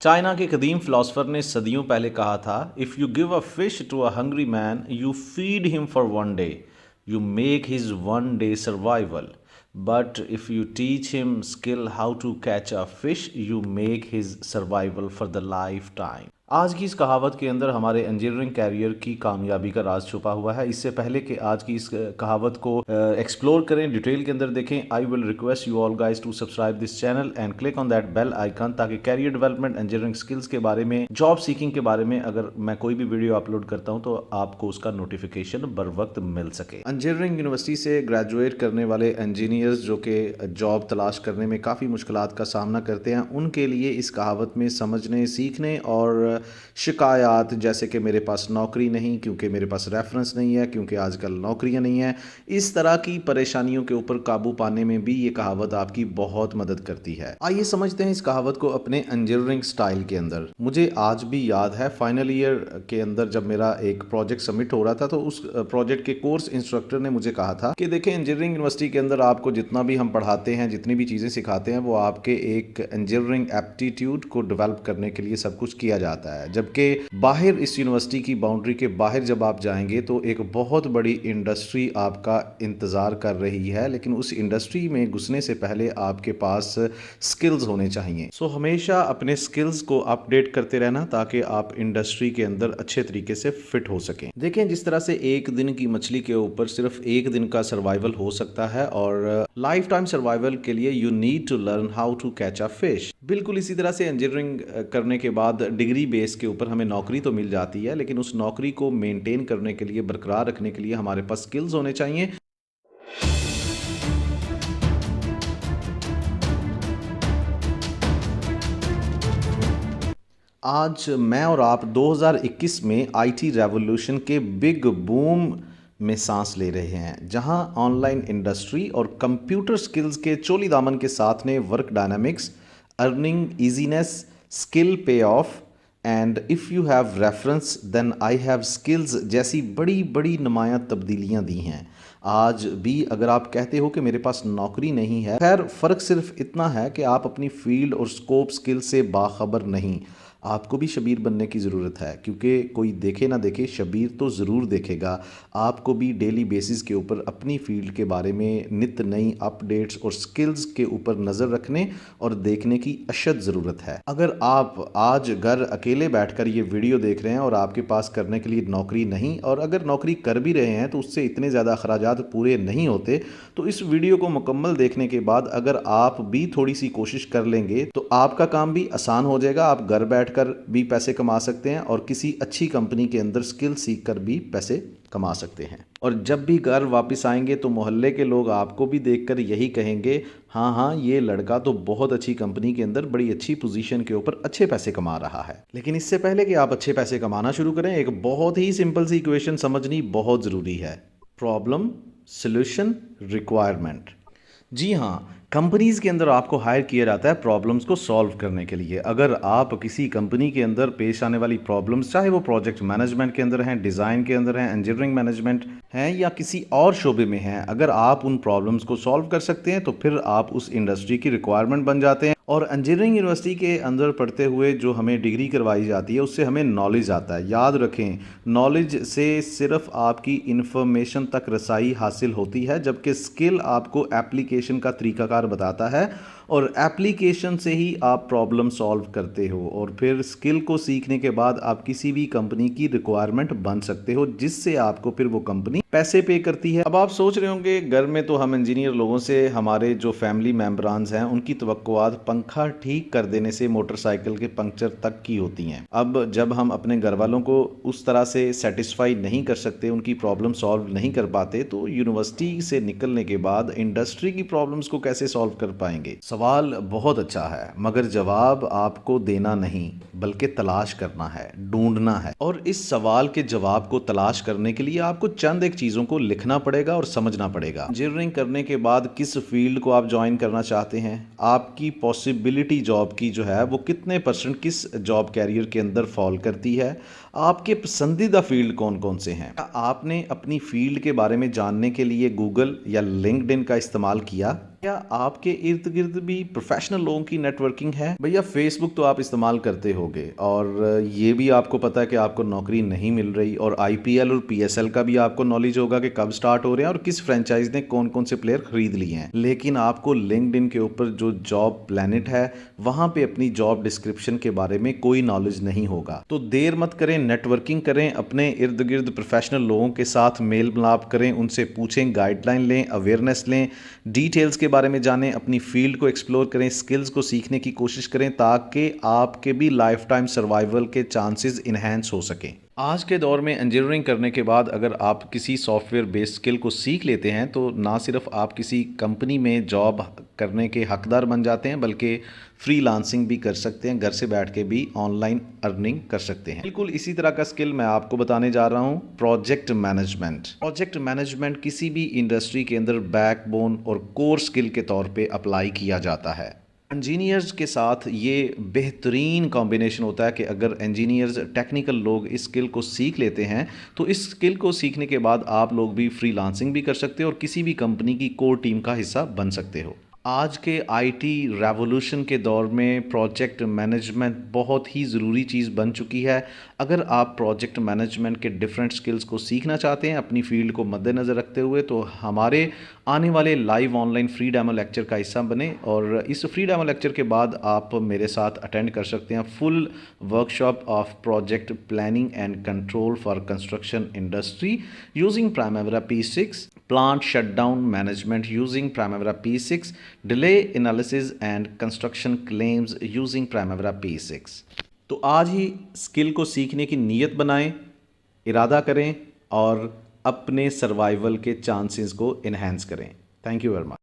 China के कदीम philosopher ने सदियों पहले कहा था, if you give a fish to a hungry man you feed him for one day, you make his one day survival, but if you teach him skill how to catch a fish you make his survival for the life time. आज की इस कहावत के अंदर हमारे engineering career की कामयाबी का राज छुपा हुआ है। इससे पहले कि आज की इस कहावत को एक्सप्लोर करें, डिटेल के अंदर देखें, I will request you all guys to subscribe this channel and click on that bell icon, ताकि कैरियर डेवलपमेंट, इंजीनियरिंग स्किल्स के बारे में, जॉब सीकिंग के बारे में अगर मैं कोई भी वीडियो अपलोड करता हूं तो आपको उसका नोटिफिकेशन बर वक्त मिल सके। इंजीनियरिंग यूनिवर्सिटी से ग्रेजुएट करने वाले इंजीनियर्स जो कि जॉब तलाश करने में काफ़ी मुश्किलात का सामना करते हैं, उनके लिए इस कहावत में समझने, सीखने और शिकायत जैसे कि मेरे पास नौकरी नहीं, क्योंकि मेरे पास रेफरेंस नहीं है, क्योंकि आजकल नौकरियां नहीं हैं, इस तरह की परेशानियों के ऊपर काबू पाने में भी ये कहावत आपकी बहुत मदद करती है। आइए समझते हैं इस कहावत को अपने इंजीनियरिंग स्टाइल के अंदर। मुझे आज भी याद है फाइनल ईयर के अंदर जब मेरा एक प्रोजेक्ट सबमिट हो रहा था, तो उस प्रोजेक्ट के कोर्स इंस्ट्रक्टर ने मुझे कहा था कि देखें, इंजीनियरिंग यूनिवर्सिटी के अंदर आपको जितना भी हम पढ़ाते हैं, जितनी भी चीज़ें सिखाते हैं, वो आपके एक इंजीनियरिंग एप्टीट्यूड को डेवलप करने के लिए सब कुछ किया जाता है। जबकि बाहर इस यूनिवर्सिटी की बाउंड्री के बाहर जब आप जाएंगे तो एक बहुत बड़ी इंडस्ट्री आपका इंतज़ार कर रही है, लेकिन उस इंडस्ट्री में घुसने से पहले आपके पास स्किल्स होने चाहिए। सो हमेशा अपने स्किल्स को अपडेट करते रहना, ताकि आप इंडस्ट्री के अंदर अच्छे तरीके से फिट हो सकें। देखें, जिस तरह से एक दिन की मछली के ऊपर सिर्फ एक दिन का सर्वाइवल हो सकता है, और लाइफ टाइम सर्वाइवल के लिए you need to learn how to catch a fish, बिल्कुल इसी तरह से इंजीनियरिंग करने के बाद डिग्री बेस के ऊपर हमें नौकरी तो मिल जाती है, लेकिन उस नौकरी को मेंटेन करने के लिए, बरकरार रखने के लिए हमारे पास स्किल्स होने चाहिए। आज मैं और आप 2021 में आईटी रेवोल्यूशन के बिग बूम में सांस ले रहे हैं, जहां ऑनलाइन इंडस्ट्री और कंप्यूटर स्किल्स के चोली दामन के साथ ने work dynamics, earning easiness, skill pay off and if you have reference then I have skills जैसी बड़ी बड़ी नुमायाँ तब्दीलियाँ दी हैं। आज भी अगर आप कहते हो कि मेरे पास नौकरी नहीं है, खैर फ़र्क सिर्फ इतना है कि आप अपनी फील्ड और स्कोप स्किल से बाखबर नहीं। आपको भी शबीर बनने की ज़रूरत है, क्योंकि कोई देखे ना देखे, शबीर तो ज़रूर देखेगा। आपको भी डेली बेसिस के ऊपर अपनी फील्ड के बारे में नित नई अपडेट्स और स्किल्स के ऊपर नज़र रखने और देखने की अशद ज़रूरत है। अगर आप आज घर अकेले बैठकर ये वीडियो देख रहे हैं और आपके पास करने के लिए नौकरी नहीं, और अगर नौकरी कर भी रहे हैं तो उससे इतने ज़्यादा अखराजात पूरे नहीं होते, तो इस वीडियो को मुकम्मल देखने के बाद अगर आप भी थोड़ी सी कोशिश कर लेंगे तो आपका काम भी आसान हो जाएगा। आप घर बैठकर भी पैसे कमा सकते हैं और किसी अच्छी कंपनी के अंदर स्किल सीख कर भी पैसे कमा सकते हैं। और जब भी घर वापस आएंगे तो मोहल्ले के लोग आपको भी देखकर यही कहेंगे, हाँ हाँ, ये लड़का तो बहुत अच्छी कंपनी के अंदर बड़ी अच्छी पोजीशन के ऊपर अच्छे पैसे कमा रहा है। लेकिन इससे पहले कि आप अच्छे पैसे कमाना शुरू करें, एक बहुत ही सिंपल सी इक्वेशन समझनी बहुत ज़रूरी है। Problem, solution, requirement. जी हाँ, कंपनीज़ के अंदर आपको हायर किया जाता है प्रॉब्लम्स को सॉल्व करने के लिए। अगर आप किसी कंपनी के अंदर पेश आने वाली प्रॉब्लम्स, चाहे वो प्रोजेक्ट मैनेजमेंट के अंदर हैं, डिज़ाइन के अंदर हैं, इंजीनियरिंग मैनेजमेंट हैं, या किसी और शोबे में हैं, अगर आप उन प्रॉब्लम्स को सॉल्व कर सकते हैं तो फिर आप उस इंडस्ट्री की रिक्वायरमेंट बन जाते हैं। और इंजीनियरिंग यूनिवर्सिटी के अंदर पढ़ते हुए जो हमें डिग्री करवाई जाती है, उससे हमें नॉलेज आता है। याद रखें, नॉलेज से सिर्फ आपकी इंफॉर्मेशन तक रसाई हासिल होती है, जबकि स्किल आपको एप्लीकेशन का तरीकाकार बताता है, और एप्लीकेशन से ही आप प्रॉब्लम सॉल्व करते हो, और फिर स्किल को सीखने के बाद आप किसी भी कंपनी की रिक्वायरमेंट बन सकते हो, जिससे आपको फिर वो कंपनी पैसे पे करती है। अब आप सोच रहे होंगे, घर में तो हम इंजीनियर लोगों से, हमारे जो फैमिली मेम्बरान्स हैं, उनकी तवक्कुआत पंखा ठीक कर देने से मोटरसाइकिल के पंक्चर तक की होती हैं। अब जब हम अपने घर वालों को उस तरह से सेटिस्फाई नहीं कर सकते, उनकी प्रॉब्लम सॉल्व नहीं कर पाते, तो यूनिवर्सिटी से निकलने के बाद इंडस्ट्री की प्रॉब्लम्स को कैसे सॉल्व कर पाएंगे? सवाल बहुत अच्छा है, मगर जवाब आपको देना नहीं बल्कि तलाश करना है, ढूंढना है। और इस सवाल के जवाब को तलाश करने के लिए आपको चंद एक चीज़ों को लिखना पड़ेगा और समझना पड़ेगा। इंजीनियरिंग करने के बाद किस फील्ड को आप ज्वाइन करना चाहते हैं, आपकी पॉसिबिलिटी जॉब की जो है वो कितने % किस जॉब कैरियर के अंदर फॉल करती है, आपके पसंदीदा फील्ड कौन कौन से हैं। आपने अपनी फील्ड के बारे में जानने के लिए गूगल या लिंक्डइन का इस्तेमाल किया? क्या आपके इर्द गिर्द भी प्रोफेशनल लोगों की नेटवर्किंग है? भैया फेसबुक तो आप इस्तेमाल करते होगे और ये भी आपको पता है कि आपको नौकरी नहीं मिल रही, और आईपीएल और पीएसएल का भी आपको नॉलेज होगा कि कब स्टार्ट हो रहे हैं और किस फ्रेंचाइज ने कौन कौन से प्लेयर खरीद लिए हैं। लेकिन आपको लिंक्डइन के ऊपर जो जॉब प्लेनेट है वहाँ पे अपनी जॉब डिस्क्रिप्शन के बारे में कोई नॉलेज नहीं होगा। तो देर मत करें, नेटवर्किंग करें, अपने इर्द गिर्द प्रोफेशनल लोगों के साथ मेल मिलाप करें, उनसे पूछें, गाइडलाइन लें, अवेयरनेस लें, डिटेल्स के बारे में जानें, अपनी फील्ड को एक्सप्लोर करें, स्किल्स को सीखने की कोशिश करें ताकि आपके भी लाइफ टाइम सर्वाइवल के चांसेस इन्हेंस हो सकें। आज के दौर में इंजीनियरिंग करने के बाद अगर आप किसी सॉफ्टवेयर बेस्ड स्किल को सीख लेते हैं तो ना सिर्फ आप किसी कंपनी में जॉब करने के हकदार बन जाते हैं बल्कि फ्रीलांसिंग भी कर सकते हैं, घर से बैठ के भी ऑनलाइन अर्निंग कर सकते हैं। बिल्कुल इसी तरह का स्किल मैं आपको बताने जा रहा हूँ, प्रोजेक्ट मैनेजमेंट। प्रोजेक्ट मैनेजमेंट किसी भी इंडस्ट्री के अंदर बैकबोन और कोर स्किल के तौर पे अप्लाई किया जाता है। इंजीनियर्स के साथ ये बेहतरीन कॉम्बिनेशन होता है कि अगर इंजीनियर्स टेक्निकल लोग इस स्किल को सीख लेते हैं तो इस स्किल को सीखने के बाद आप लोग भी फ्रीलांसिंग भी कर सकते हो और किसी भी कंपनी की कोर टीम का हिस्सा बन सकते हो। आज के आईटी रेवोल्यूशन के दौर में प्रोजेक्ट मैनेजमेंट बहुत ही ज़रूरी चीज़ बन चुकी है। अगर आप प्रोजेक्ट मैनेजमेंट के डिफरेंट स्किल्स को सीखना चाहते हैं अपनी फील्ड को मद्देनज़र रखते हुए तो हमारे आने वाले live online free demo lecture का हिस्सा बने, और इस फ्री डेमो लेक्चर के बाद आप मेरे साथ अटेंड कर सकते हैं full workshop of project planning and control for construction industry using Primavera P6, plant shutdown management using Primavera P6, delay analysis and construction claims using Primavera P6। तो आज ही स्किल को सीखने की नीयत बनाएं, इरादा करें और अपने सर्वाइवल के चांसेस को इन्हेंस करें। Thank you very much.